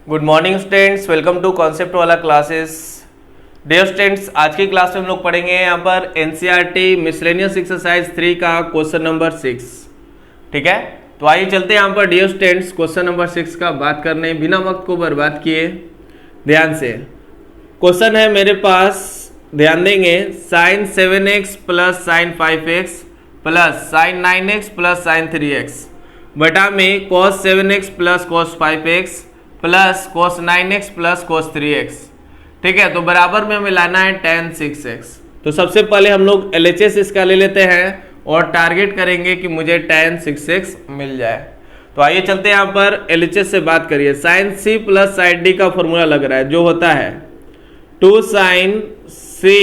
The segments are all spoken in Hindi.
Good morning students, welcome to concept वाला क्लासेस। डियर स्टूडेंट्स, आज की क्लास में हम लोग पढ़ेंगे यहाँ पर एनसीईआरटी मिसलेनियस एक्सरसाइज 3 का क्वेश्चन नंबर 6। ठीक है, तो आइए चलते हैं यहाँ पर डियर स्टूडेंट्स क्वेश्चन नंबर 6 का बात करने, बिना वक्त को बर्बाद किए ध्यान से। क्वेश्चन है मेरे पास, ध्यान देंगे, sine 7x plus sine 5x plus sine 9x plus sine 3x बटा में cos 7x plus cos 5x plus cos 9x plus cos 3x। ठीक है, तो बराबर में हमें लाना है tan 6x। तो सबसे पहले हम लोग LHS इसका ले लेते हैं और टारगेट करेंगे कि मुझे tan 6x मिल जाए। तो आइए चलते हैं यहाँ पर LHS से बात करिए। Sine C plus sine D का फॉर्मूला लग रहा है, जो होता है 2 साइन C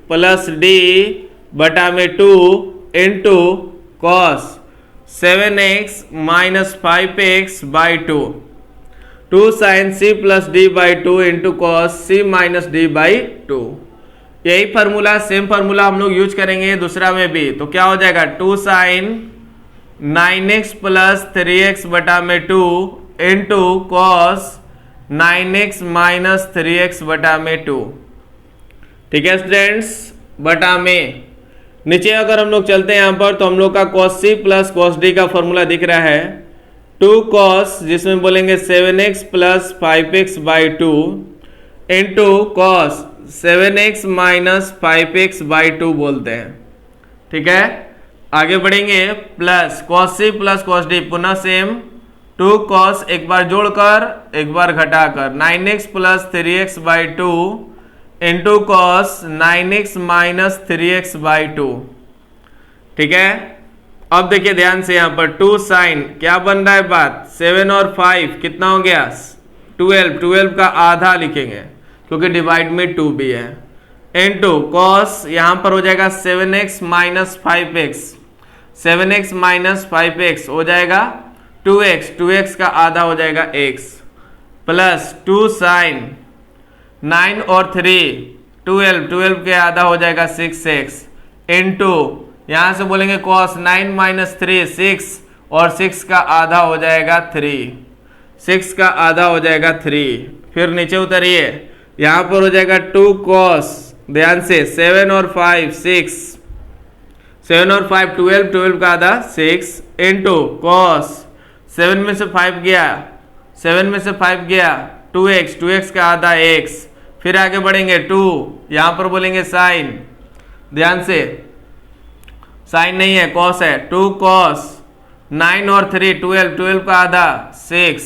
प्लस D बटा में 2 into cos 7x minus 5x by 2 sine C plus D by 2 into cos C minus D by 2। यही फार्मूला, सेम फार्मूला हम लोग यूज करेंगे दूसरा में भी। तो क्या हो जाएगा 2 साइन 9x प्लस 3x बटा में 2 into cos 9x minus 3x बटा में 2। ठीक है स्टूडेंट्स, बटा में नीचे अगर हम लोग चलते हैं यहाँ पर तो हम लोग का cos C plus cos D का फॉर्मूला दिख रहा है 2 cos, जिसमें बोलेंगे 7x plus 5x by 2 into cos 7x minus 5x by 2 बोलते हैं। ठीक है, आगे बढ़ेंगे, plus cos C plus cos D, पुनः सेम 2 cos, एक बार जोड़कर एक बार घटाकर 9x plus 3x by 2 into cos 9x minus 3x by 2। ठीक है, अब देखिए ध्यान से, यहाँ पर 2 साइन क्या बन रहा है बात, 7 और 5 कितना हो गया 12 का आधा लिखेंगे क्योंकि डिवाइड में 2 भी है, इनटू कॉस यहाँ पर हो जाएगा 7x minus 5x, 7x minus 5x हो जाएगा 2x का आधा हो जाएगा x, प्लस 2 साइन 9 और 3 12 के आधा हो जाएगा 6x इनटू यहां से बोलेंगे cos 9 माइनस 3 6 और 6 का आधा हो जाएगा 3, 6 का आधा हो जाएगा 3। फिर नीचे उतरिए, यहां पर हो जाएगा 2 cos, ध्यान से 7 और 5 6, 7 और 5 12 का आधा 6 इंटू cos 7 में से 5 गया, 7 में से 5 गया 2x का आधा x। फिर आगे बढ़ेंगे 2, यहां पर बोलेंगे साइन, ध्यान से साइन नहीं है कॉस है, 2 cos 9 और 3 12 का आधा 6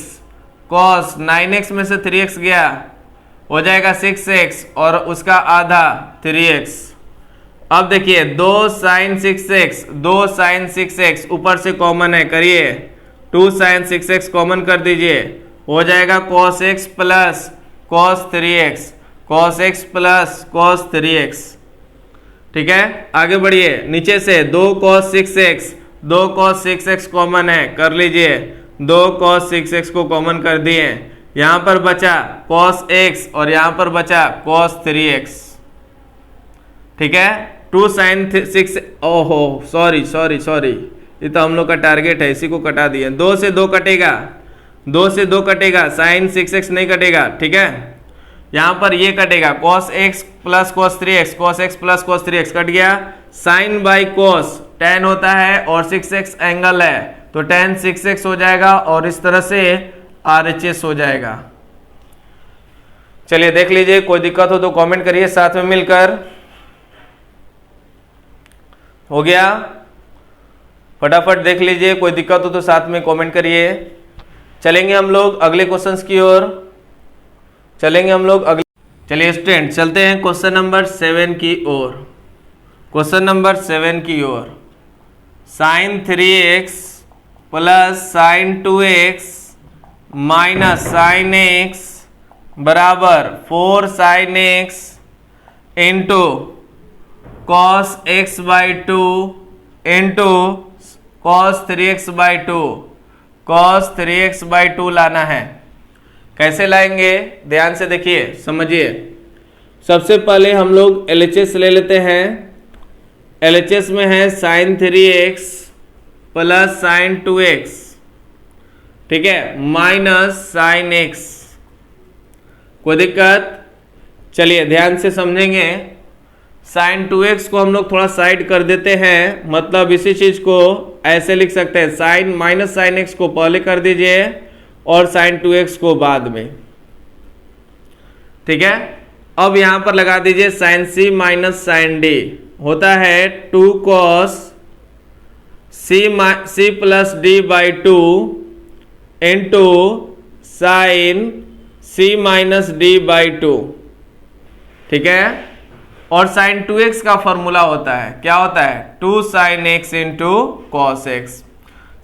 cos 9x में से 3x गया हो जाएगा 6x और उसका आधा 3x। अब देखिए 2 साइन 6x ऊपर से कॉमन है, करिए 2 साइन 6x कॉमन कर दीजिए, हो जाएगा cos x plus cos 3x, cos x plus cos 3x। ठीक है, आगे बढ़िए, नीचे से 2 cos 6x कॉमन है, कर लीजिए 2 cos 6x को कॉमन कर दिए, यहां पर बचा cos x और यहां पर बचा cos 3x। ठीक है, 2 साइन 6, ओहो सॉरी, ये तो हम लोग का टारगेट है, इसी को कटा दिए, 2 से 2 कटेगा, 2 से 2 कटेगा, साइन 6x नहीं कटेगा। ठीक है, यहां पर ये कटेगा cos x plus cos 3x, cos x plus cos 3x cut गया, साइन बाई cos tan होता है और 6x एंगल है तो tan 6x हो जाएगा और इस तरह से RHS हो जाएगा। चलिए देख लीजिए, कोई दिक्कत हो तो कमेंट करिए साथ में मिलकर। हो गया, फटाफट देख लीजिए, कोई दिक्कत हो तो साथ में कमेंट करिए। चलेंगे हम लोग अगले क्वेश्चंस की ओर, चलिए स्टूडेंट चलते हैं क्वेश्चन नंबर 7 की ओर। क्वेश्चन नंबर 7 की ओर, sine 3x plus sine 2x minus sine x बराबर 4 sine x into cos x by 2 into cos 3x by 2, cos 3x by 2 लाना है। कैसे लाएंगे, ध्यान से देखिए समझिए। सबसे पहले हम लोग LHS ले लेते हैं। LHS में है sign 3x plus sine 2x, ठीक है, माइनस साइन एक्स कोई दिक्कत? चलिए ध्यान से समझेंगे। साइन 2x को हम लोग थोड़ा साइड कर देते हैं, मतलब इसी चीज को ऐसे लिख सकते हैं, साइन माइनस साइन x को पहले कर दीजिए और साइन 2x को बाद में। ठीक है, अब यहां पर लगा दीजिए sine c minus sine d होता है 2 cos c plus D by 2 into sine c minus D by 2। ठीक है, और साइन 2x का फॉर्मूला होता है, क्या होता है? 2 sine x into cos x.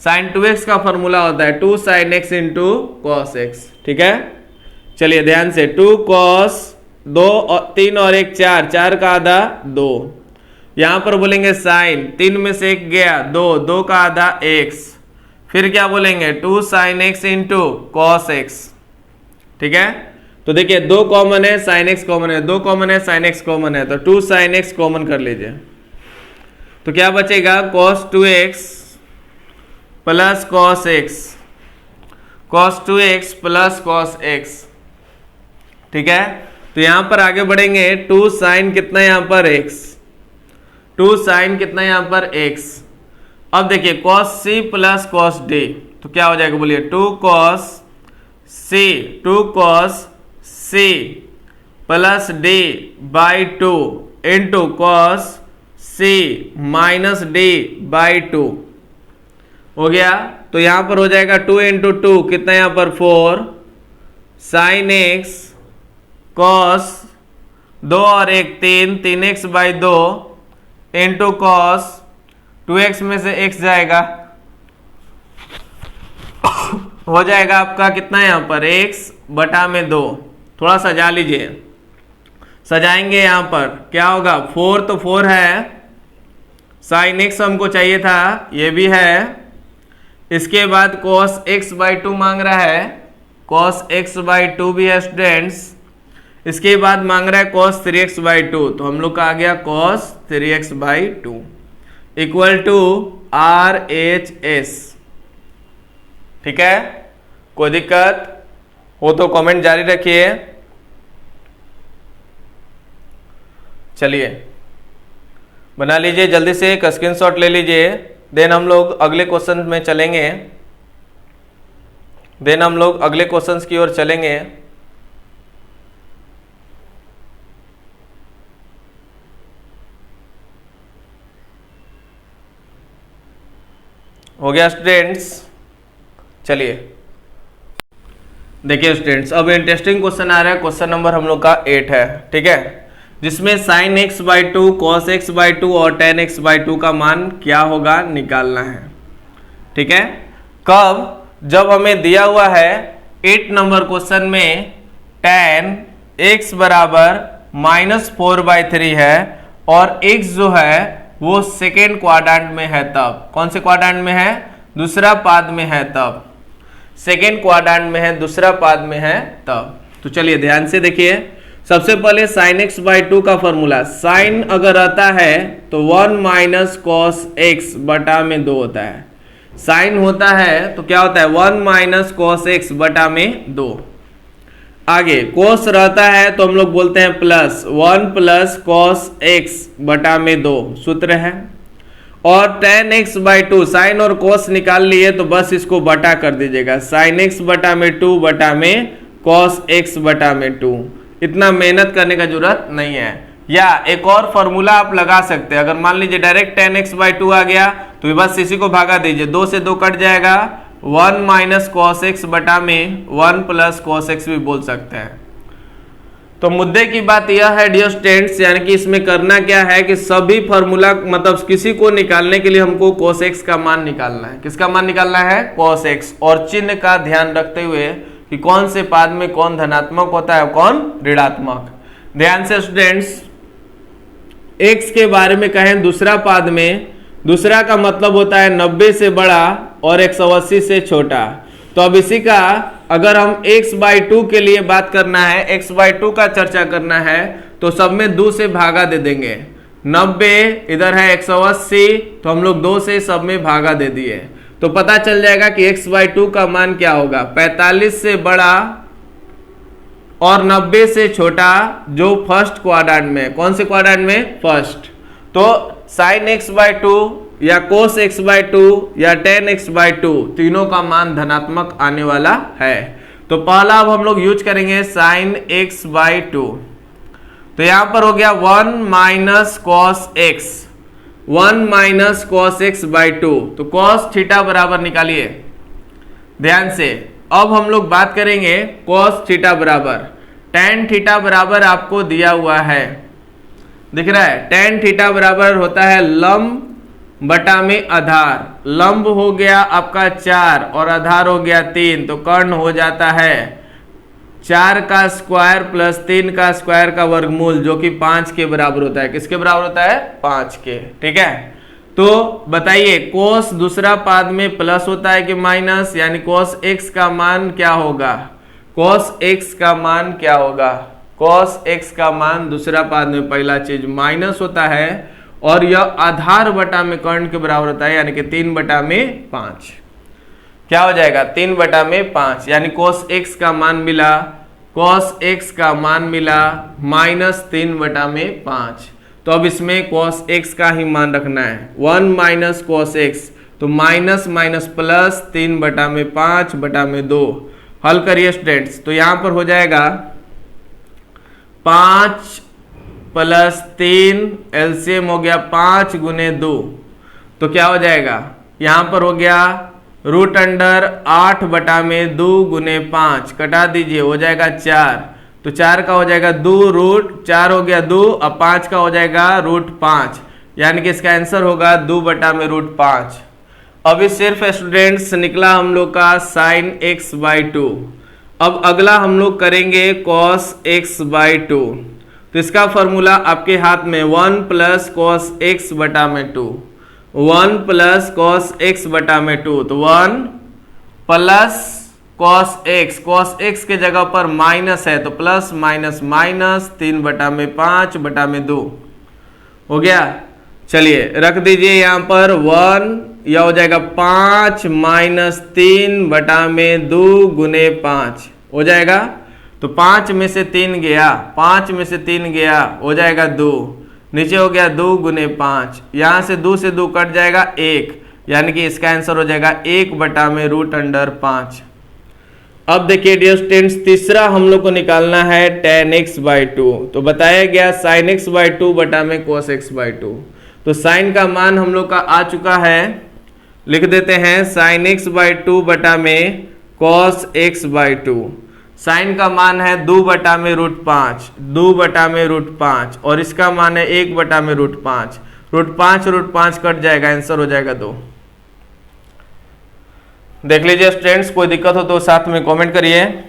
Sine 2x का फॉर्मूला होता है 2 sine x into cos x. ठीक है, चलिए ध्यान से, 2 कॉस 2 और 3 और 1 4, 4 का आधा 2। यहां पर बोलेंगे साइन 3 में से 1 गया 2, 2 का आधा x, फिर क्या बोलेंगे 2 sine x into cos x. ठीक है, तो देखिए 2 कॉमन है, साइन x कॉमन है, 2 कॉमन है, साइन x कॉमन है, तो 2 साइन x कॉमन कर लीजिए, तो क्या बचेगा? cos 2x plus cos x, cos 2x plus cos x। ठीक है, तो यहां पर आगे बढ़ेंगे, 2 साइन कितना यहां पर x, 2 साइन कितना यहां पर x। अब देखिए cos c plus cos d, तो क्या हो जाएगा बोलिए? 2 cos c, 2 cos c plus d by 2 into cos c minus d by 2 हो गया। तो यहां पर हो जाएगा 2 इंटू 2 कितना यहां पर 4 साइन x cos 2 और 1 3, 3x by 2 into cos 2x में से x जाएगा, हो जाएगा आपका कितना यहां पर x बटा में 2। थोड़ा सजा लीजिए, सजाएंगे यहां पर क्या होगा? 4 तो 4 है, साइन x हमको चाहिए था, ये भी है। इसके बाद cos x बाई 2 मांग रहा है, cos x बाई 2 भी है स्टूडेंट्स। इसके बाद मांग रहा है cos 3x बाई 2, तो हम लोग का आ गया cos 3x by 2 equal to RHS। ठीक है, कोई दिक्कत हो तो कमेंट जारी रखिए। चलिए बना लीजिए जल्दी से, एक स्क्रीनशॉट ले लीजिए, देन हम लोग अगले क्वेश्चन में चलेंगे, देन हम लोग अगले क्वेश्चंस की ओर चलेंगे। हो गया स्टूडेंट्स? चलिए देखिए स्टूडेंट्स, अब इंटरेस्टिंग क्वेश्चन आ रहा है, क्वेश्चन नंबर हम लोग का 8 है। ठीक है, जिसमें sine x by 2, cos x by 2 और टेन x बाई 2 का मान क्या होगा निकालना है। ठीक है, कब? जब हमें दिया हुआ है 8 नंबर क्वेश्चन में टेन x बराबर -4/3 है और x जो है वो सेकेंड क्वाड्रेंट में है, तब कौन से क्वाड्रेंट में है? दूसरा पाद में है, तब सेकेंड क्वाड्रेंट में है, दूसरा पाद में है तब। तो चलिए ध्यान से देखिए, सबसे पहले साइन x बाई 2 का फॉर्मूला, साइन अगर रहता है तो 1 माइनस कॉस x बटा में 2 होता है। साइन होता है तो क्या होता है? 1 माइनस कॉस x बटा में 2। आगे कोस रहता है तो हम लोग बोलते हैं प्लस 1 प्लस कॉस x बटा में 2 सूत्र है। और टेन x बाई 2, साइन और कोस निकाल लिए तो बस इसको बटा कर दीजिएगा, साइन x बटा में 2 बटा में कॉस x बटा में 2। इतना मेहनत करने का जरूरत नहीं है। या एक और फॉर्मूला आप लगा सकते हैं, अगर मान लीजिए डायरेक्ट टेन x बाई 2 आ गया तो बस इसी को भागा दीजिए, 2 से 2 कट जाएगा, 1 माइनस कॉस x बटा में 1 प्लस कॉस x भी बोल सकते हैं। तो मुद्दे की बात यह है डियर स्टूडेंट्स, यानी कि इसमें करना क्या है कि सभी फॉर्मूला मतलब किसी को निकालने के लिए हमको cos x का मान निकालना है। किसका मान निकालना है? cos x। और चिन्ह का ध्यान रखते हुए कि कौन से पाद में कौन धनात्मक होता है कौन ऋणात्मक। ध्यान से स्टूडेंट्स, x के बारे में कहें दूसरा पाद में, दूसरा का मतलब होता है 90 से बड़ा और 180 से छोटा। तो अब इसी का अगर हम x बाई 2 के लिए बात करना है, x बाई 2 का चर्चा करना है तो सब में 2 से भागा दे देंगे। 90 इधर है 180 तो हम लोग 2 से सब में भागा दे दिए, तो पता चल जाएगा कि x बाई 2 का मान क्या होगा, 45 से बड़ा और 90 से छोटा जो फर्स्ट क्वाड्रेंट में, कौन से क्वाड्रेंट में, फर्स्ट। तो sin x/2 या cos x/2 या tan x/2 तीनों का मान धनात्मक आने वाला है। तो पहला अब हम लोग यूज करेंगे sin x/2। तो यहां पर हो गया 1 minus cos x, 1 minus cos x/2। तो cos थीटा बराबर निकालिए ध्यान से। अब हम लोग बात करेंगे cos थीटा बराबर tan थीटा बराबर आपको दिया हुआ है, दिख रहा है। tan थीटा बराबर होता है लंब बटा में आधार। लंब हो गया आपका 4 और आधार हो गया 3, तो कर्ण हो जाता है 4 का स्क्वायर प्लस 3 का स्क्वायर का वर्गमूल, जो कि 5 के बराबर होता है। किसके बराबर होता है, 5 के। ठीक है, तो बताइए कोस दूसरा पाद में प्लस होता है कि माइनस, यानी कोस x का मान क्या होगा, कोस x का मान क्या होगा, कोस x का मान दूसरा पाद में पहला चीज माइनस होता है और यह आधार बटा में कर्ण के बराबर होता है, यानी कि 3/5। क्या हो जाएगा, 3/5, यानी कोस x का मान मिला, कोस x का मान मिला -3/5। तो अब इसमें कोस x का ही मान रखना है, 1 माइनस कोस x, तो माइनस माइनस प्लस 3/5/2। हल करिए स्टूडेंट्स, तो यहां पर हो जाएगा 5 प्लस 3, एलसीएम हो गया 5 गुने 2, तो क्या हो जाएगा, यहां पर हो गया √8/2 गुने 5, कटा दीजिए हो जाएगा 4, तो 4 का हो जाएगा 2, √4 हो गया 2, अब 5 का हो जाएगा √5, यानी कि इसका आंसर होगा 2/√5। अभी सिर्फ स्टूडेंट्स निकला हम लोग का sin x/2। अब अगला हम लोग करेंगे cos x/2। तो इसका फॉर्मूला आपके हाथ में 1 plus cos x/2, 1 plus cos x/2, तो 1 प्लस cos x के जगह पर माइनस है, तो प्लस माइनस माइनस 3/5/2 हो गया। चलिए रख दीजिए यहाँ पर 1, यह हो जाएगा 5 माइनस 3/2 गुने 5 हो जाएगा। तो 5 में से 3 गया, 5 में से 3 गया, हो जाएगा 2, नीचे हो गया 2 गुने 5, यहाँ से 2 से 2 कट जाएगा 1, यानी कि इसका आंसर हो जाएगा 1/√5। अब देखिए डियर स्टूडेंट्स, तीसरा हम लोग को निकालना है tan x/2। तो बताया गया sin x/2 बटा में cos x/2। तो sin का मान हम लोग का आ चुका है, लिख देते हैं sin x/2 बटा में cos x/2। साइन का मान है 2/√5, 2/√5, और इसका मान है 1/√5। √5 कट जाएगा, आंसर हो जाएगा 2। देख लीजिए स्टूडेंट्स, कोई दिक्कत हो तो साथ में कमेंट करिए।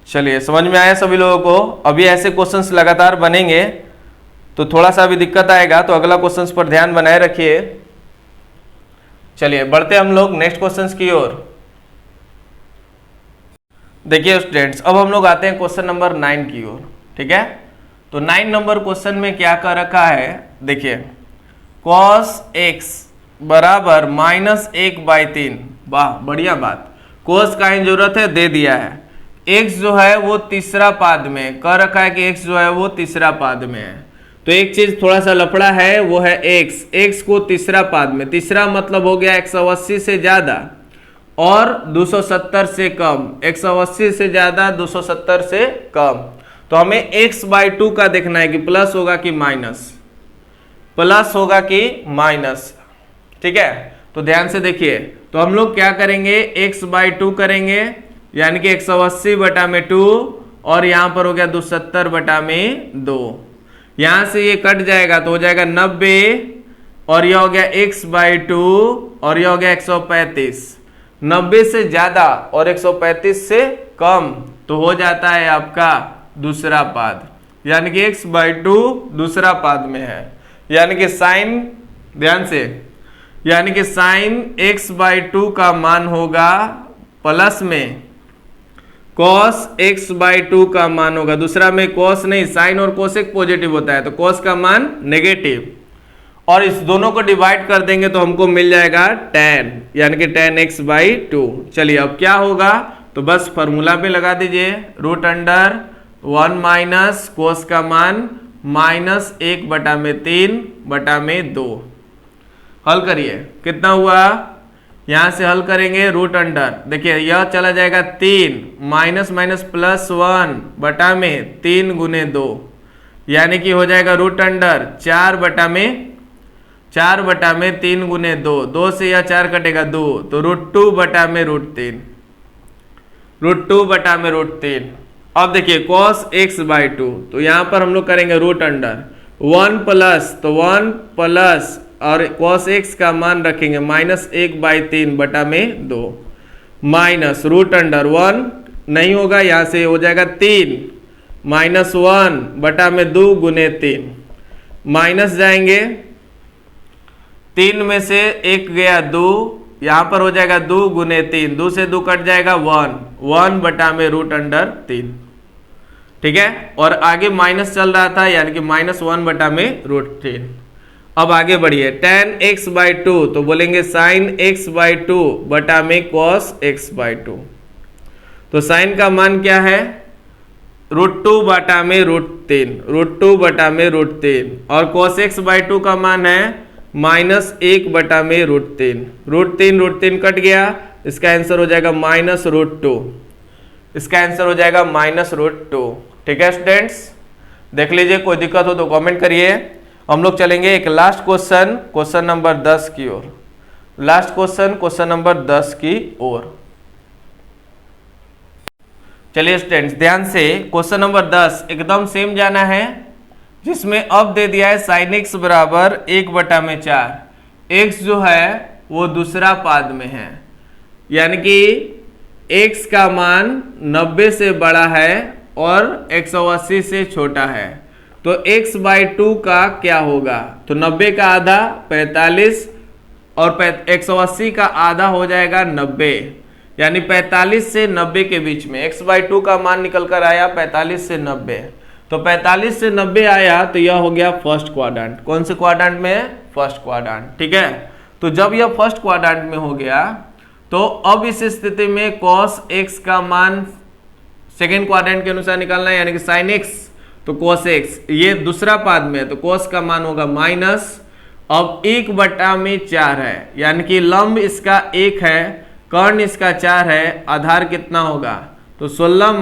चलिए समझ में आया सभी लोगों को। अभी ऐसे क्वेश्चंस लगातार बनेंगे तो थोड़ा सा भी दिक्कत आएगा, तो अगला क्वेश्चंस पर ध्यान बनाए रखिए। चलिए बढ़ते हम लोग नेक्स्ट क्वेश्चंस की ओर। देखिए स्टूडेंट्स, अब हम लोग आते हैं क्वेश्चन नंबर 9 की ओर। ठीक है, तो 9 नंबर क्वेश्चन में क्या कर रखा है, देखिए cos x बराबर -1/3। वाह बढ़िया बात, cos का ही जरूरत है, दे दिया है। x जो है वो तीसरा पाद में कर रखा है कि x जो है वो तीसरा पाद में है। तो एक चीज थोड़ा सा लफड़ा है, वो है x को तीसरा पाद में, तीसरा मतलब हो गया 180 से ज्यादा और 270 से कम, 180 से ज्यादा 270 से कम। तो हमें x/2 का देखना है कि प्लस होगा कि माइनस, प्लस होगा कि माइनस। ठीक है, तो ध्यान से देखिए, तो हम लोग क्या करेंगे, x/2 करेंगे, यानी कि 180/2 और यहां पर हो गया 270/2। यहां से ये कट जाएगा तो हो जाएगा 90 और यह हो गया x/2 और यह हो गया 135। 90 से ज्यादा और 135 से कम तो हो जाता है आपका दूसरा पाद, यानी कि x/2 दूसरा पाद में है, यानी कि साइन, ध्यान से, यानी कि साइन x/2 का मान होगा प्लस में cos x/2 का मान होगा, दूसरा में cos नहीं, साइन और कोसेक पॉजिटिव होता है तो cos का मान नेगेटिव, और इस दोनों को डिवाइड कर देंगे तो हमको मिल जाएगा tan, यानी कि tan x/2। चलिए अब क्या होगा, तो बस फॉर्मूला पे लगा दीजिए, रूट अंडर 1 माइनस कोस का मान माइनस 1/3/2। हल करिए, कितना हुआ, यहां से हल करेंगे रूट अंडर, देखिए यह चला जाएगा 3 माइनस माइनस प्लस 1/3 गुने 2, यानी कि हो जाएगा रूट अंडर 4/3 गुने 2, 2 से यह 4 कटेगा 2, तो √2/√3, √2/√3। अब देखिए cos x/2, तो यहां पर हम लोग करेंगे रूट अंडर 1 प्लस, तो 1 प्लस और cos x का मान रखेंगे -1/3/2 माइनस रूट अंडर 1 नहीं होगा, यहां से हो जाएगा 3 -1/2 गुने 3, माइनस जाएंगे 3 में से 1 गया 2, यहां पर हो जाएगा 2 गुने 3, 2 से 2 कट जाएगा 1/√3। ठीक है, और आगे माइनस चल रहा था यानी कि -1/√3। अब आगे बढ़िए, tan x/2, तो बोलेंगे sin x/2 बटा में cos x/2। तो sin का मान क्या है, √2/√3, √2/√3, और cos x/2 का मान है -1/√3, √3 कट गया, इसका आंसर हो जाएगा -√2, इसका आंसर हो जाएगा -√2। ठीक है स्टूडेंट्स, देख लीजिए, कोई दिक्कत हो तो कमेंट करिए। हम लोग चलेंगे एक लास्ट क्वेश्चन, क्वेश्चन नंबर 10 की ओर, लास्ट क्वेश्चन, क्वेश्चन नंबर 10 की ओर। चलिए स्टूडेंट्स ध्यान से, क्वेश्चन नंबर 10 एकदम सेम जाना है, जिसमें अब दे दिया है sin x बराबर 1/4, x जो है वो दूसरा पाद में है, यानी कि x का मान 90 से बड़ा है और 180 से छोटा है, तो x/2 का क्या होगा, तो 90 का आधा 45 और 180 का आधा हो जाएगा 90, यानी 45 से 90 के बीच में x/2 का मान निकल कर आया 45 से 90, तो 45 से 90 आया, तो यह हो गया फर्स्ट क्वाड्रेंट। कौन से क्वाड्रेंट में, फर्स्ट क्वाड्रेंट। ठीक है, तो जब यह फर्स्ट क्वाड्रेंट में हो गया, तो अब इस स्थिति में cos x का मान सेकेंड क्वाड्रेंट के अनुसार निकालना है, यानी कि sin x, तो cos x ये दूसरा पाद में है, तो cos का मान होगा माइनस, अब 1/4 है, यानी कि लंब इसका 1 है, कर्ण इसका 4 है, आधार कितना होगा, तो 16 -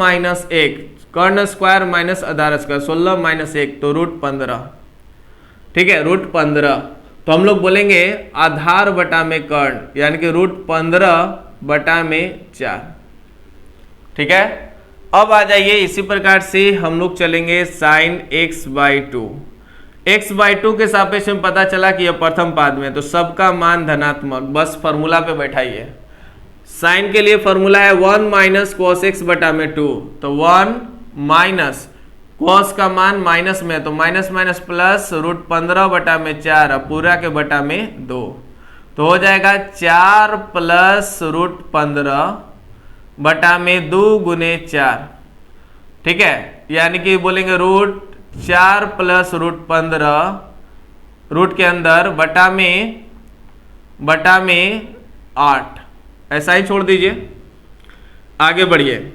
1, कर्ण स्क्वायर माइनस आधार स्क्वायर, 16 - 1 तो √15। ठीक है, √15, तो हम लोग बोलेंगे आधार बटा में कर्ण, यानी कि √15/4। ठीक है, अब आ जाइए, इसी प्रकार से हम लोग चलेंगे sin x/2, x/2 के सापेक्ष में पता चला कि यह प्रथम पाद में, तो सबका मान धनात्मक, बस फॉर्मूला पे बैठाइए। साइन के लिए फॉर्मूला है 1 माइनस cos x/2, तो 1 माइनस cos का मान माइनस में, तो माइनस माइनस प्लस √15/4 पूरा के बटा में 2, तो हो जाएगा 4 प्लस √15/2 गुने 4। ठीक है, यानी कि बोलेंगे √4 प्लस √15 रूट के अंदर बटा में 8, ऐसा ही छोड़ दीजिए। आगे बढ़िए,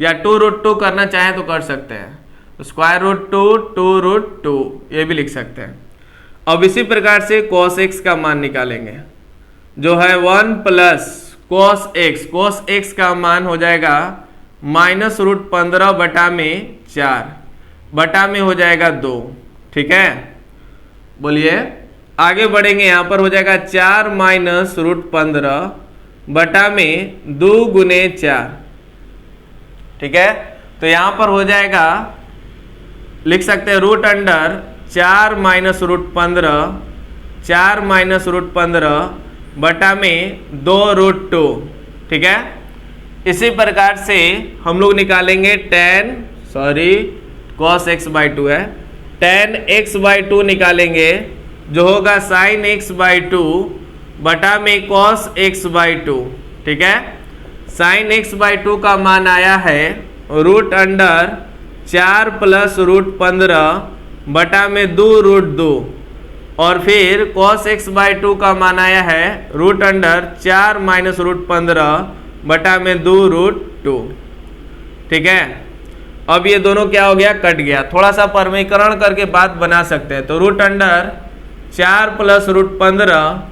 या 2√2 करना चाहें तो कर सकते हैं, तो √2 2√2 ये भी लिख सकते हैं। अब इसी प्रकार से cos x का मान निकालेंगे, जो है 1 प्लस cos x का मान हो जाएगा -√15/4 बटा में हो जाएगा 2। ठीक है, बोलिए आगे बढ़ेंगे, यहां पर हो जाएगा 4 माइनस √15/2 गुने 4। ठीक है, तो यहां पर हो जाएगा, लिख सकते हैं रूट अंडर 4 माइनस √15 बटा में 2√2। ठीक है, इसी प्रकार से हम लोग निकालेंगे cos x/2 है, tan x/2 निकालेंगे, जो होगा sin x/2 बटा में cos x/2। ठीक है, sin x/2 का मान आया है रूट अंडर 4 प्लस √15 बटा में 2√2, और फिर cos x/2 का मान आया है रूट अंडर 4 माइनस √15 बटा में 2√2। 2। ठीक है, अब ये दोनों क्या हो गया, कट गया। थोड़ा सा परमीकरण करके बात बना सकते हैं। तो root under 4 plus root 15,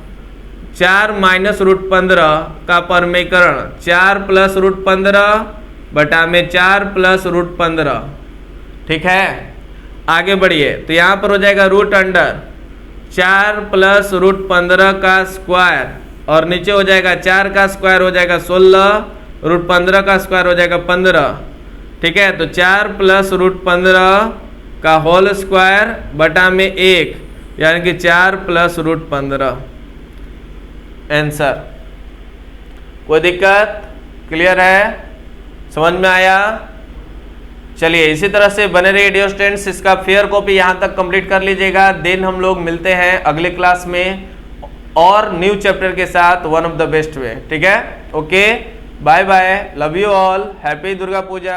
4 minus root 15 का परमीकरण 4 प्लस रूट 15 बटा में 4 प्लस रूट 15। ठीक है, आगे बढ़िए। तो यहाँ पर हो जाएगा रूट अंडर 4 प्लस रूट 15 का स्क्वायर, और नीचे हो जाएगा 4 का स्क्वायर हो जाएगा 16, रूट 15 का स्क्वायर हो जाएगा 15। ठीक है, तो 4 प्लस रूट 15 का होल स्क्वायर बटा में 1, यानी कि 4 प्लस रूट 15 आंसर। कोई दिक्कत? क्लियर है? समझ में आया? चलिए इसी तरह से बने रहिए डियर स्टूडेंट्स। इसका फेयर कॉपी यहाँ तक कंप्लीट कर लीजिएगा। देन हम लोग मिलते हैं अगले क्लास में और न्यू चैप्टर के साथ, one of the best way. ठीक है, okay, bye bye, love you all, happy Durga Puja.